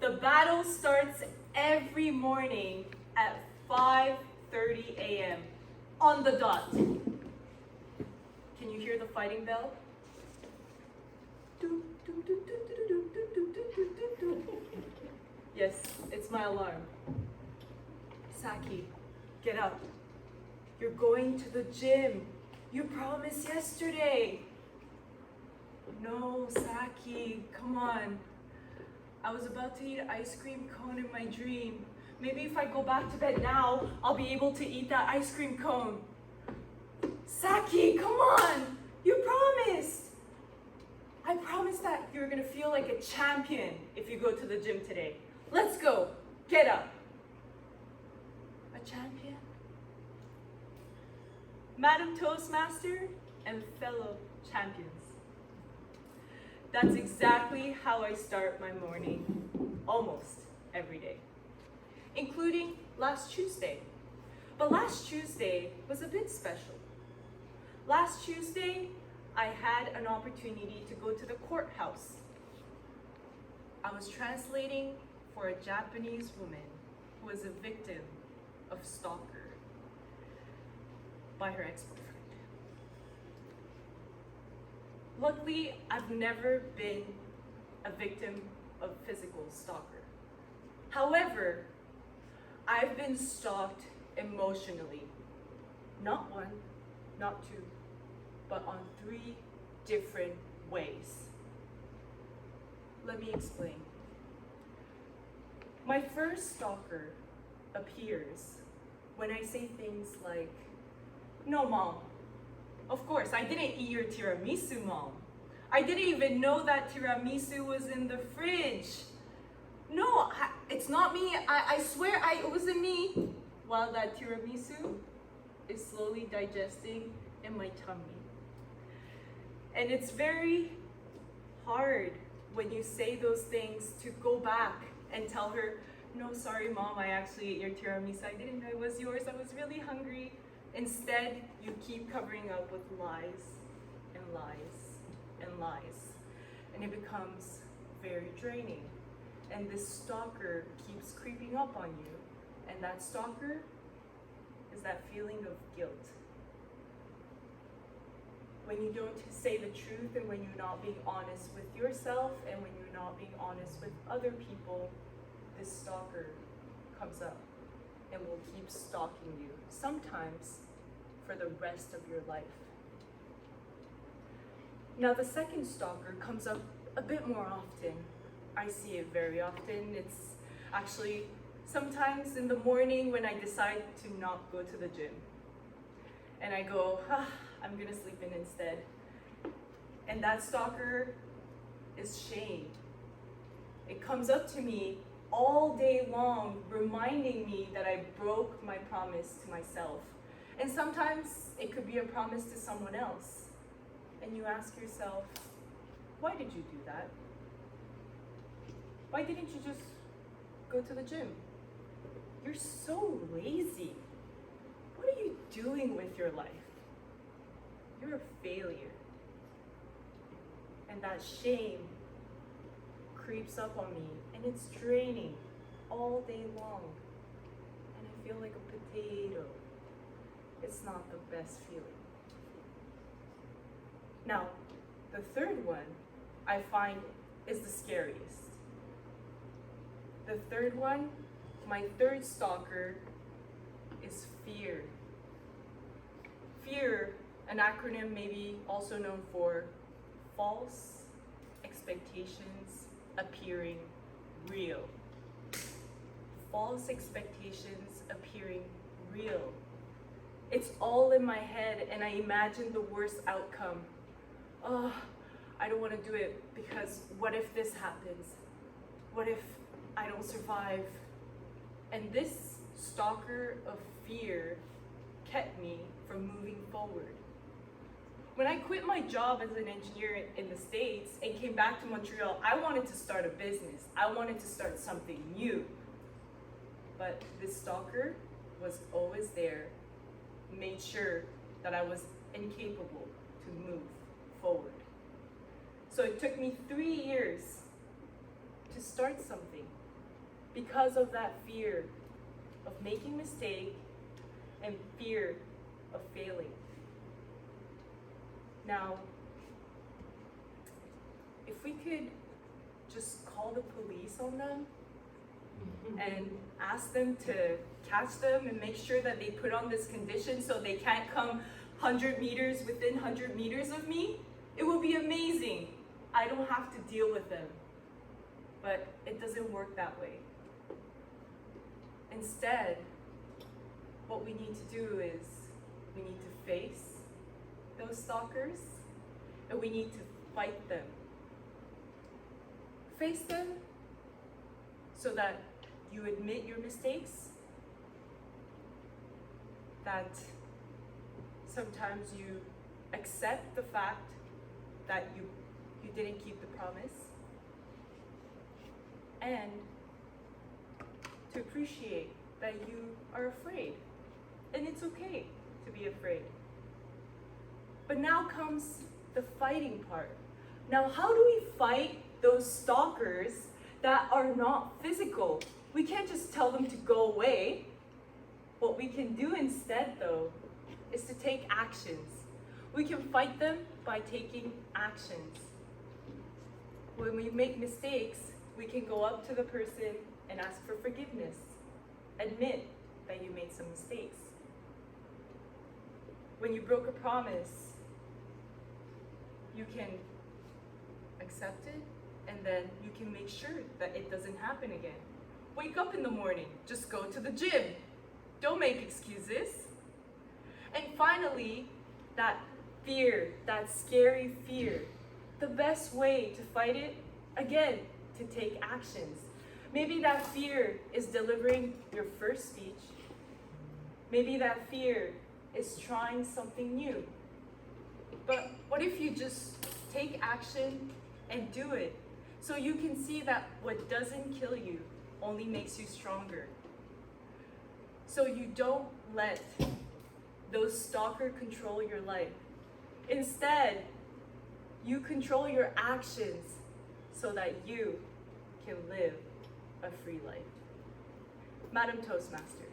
The battle starts every morning at 5:30 a.m. on the dot. Can you hear the fighting bell? Yes, it's my alarm. Saki, get up. You're going to the gym. You promised yesterday. No, Saki, come on. I was about to eat an ice cream cone in my dream. Maybe if I go back to bed now, I'll be able to eat that ice cream cone. Saki, come on! You promised! I promised that you're gonna feel like a champion if you go to the gym today. Let's go! Get up! A champion? Madam Toastmaster and fellow champions. That's exactly how I start my morning almost every day, including last Tuesday. But last Tuesday was a bit special. Last Tuesday, I had an opportunity to go to the courthouse. I was translating for a Japanese woman who was a victim of stalker by her ex-boyfriend. Luckily, I've never been a victim of physical stalker. However, I've been stalked emotionally. Not one, not two, but on 3 different ways. Let me explain. My first stalker appears when I say things like, "No, Mom. Of course, I didn't eat your tiramisu, Mom. I didn't even know that tiramisu was in the fridge. No, it's not me. I swear it wasn't me." While that tiramisu is slowly digesting in my tummy. And it's very hard when you say those things to go back and tell her, "No, sorry, Mom, I actually ate your tiramisu. I didn't know it was yours. I was really hungry." Instead, you keep covering up with lies and lies and lies. And it becomes very draining. And this stalker keeps creeping up on you. And that stalker is that feeling of guilt. When you don't say the truth and when you're not being honest with yourself and when you're not being honest with other people, this stalker comes up and will keep stalking you, sometimes for the rest of your life. Now, the second stalker comes up a bit more often. I see it very often. It's actually sometimes in the morning when I decide to not go to the gym. And I go, I'm gonna sleep in instead. And that stalker is shame. It comes up to me all day long, reminding me that I broke my promise to myself. And sometimes it could be a promise to someone else. And you ask yourself, why did you do that? Why didn't you just go to the gym? You're so lazy. What are you doing with your life? You're a failure. And that shame creeps up on me, and it's draining all day long. And I feel like a potato. It's not the best feeling. Now, the third one I find is the scariest. The third one, my third stalker, is fear. Fear, an acronym maybe also known for false expectations appearing real. False expectations appearing real. It's all in my head and I imagine the worst outcome. Oh, I don't want to do it because what if this happens? What if I don't survive? And this stalker of fear kept me from moving forward. When I quit my job as an engineer in the States and came back to Montreal, I wanted to start a business. I wanted to start something new. But this stalker was always there, made sure that I was incapable to move forward. So it took me 3 years to start something. because of that fear of making mistake and fear of failing. Now, if we could just call the police on them and ask them to catch them and make sure that they put on this condition so they can't come 100 meters within 100 meters of me, it would be amazing. I don't have to deal with them. But it doesn't work that way. Instead, what we need to do is we need to face those stalkers and we need to fight them. Face them so that you admit your mistakes, that sometimes you accept the fact that you didn't keep the promise, and to appreciate that you are afraid. And it's okay to be afraid. But now comes the fighting part. Now, how do we fight those stalkers that are not physical? We can't just tell them to go away. What we can do instead, though, is to take actions. We can fight them by taking actions. When we make mistakes, we can go up to the person and ask for forgiveness. Admit that you made some mistakes. When you broke a promise, you can accept it, and then you can make sure that it doesn't happen again. Wake up in the morning, just go to the gym. Don't make excuses. And finally, that fear, that scary fear, the best way to fight it, again, to take actions. Maybe that fear is delivering your first speech. Maybe that fear is trying something new. But what if you just take action and do it, so you can see that what doesn't kill you only makes you stronger? So you don't let those stalkers control your life. Instead, you control your actions so that you can live a free life. Madam Toastmaster.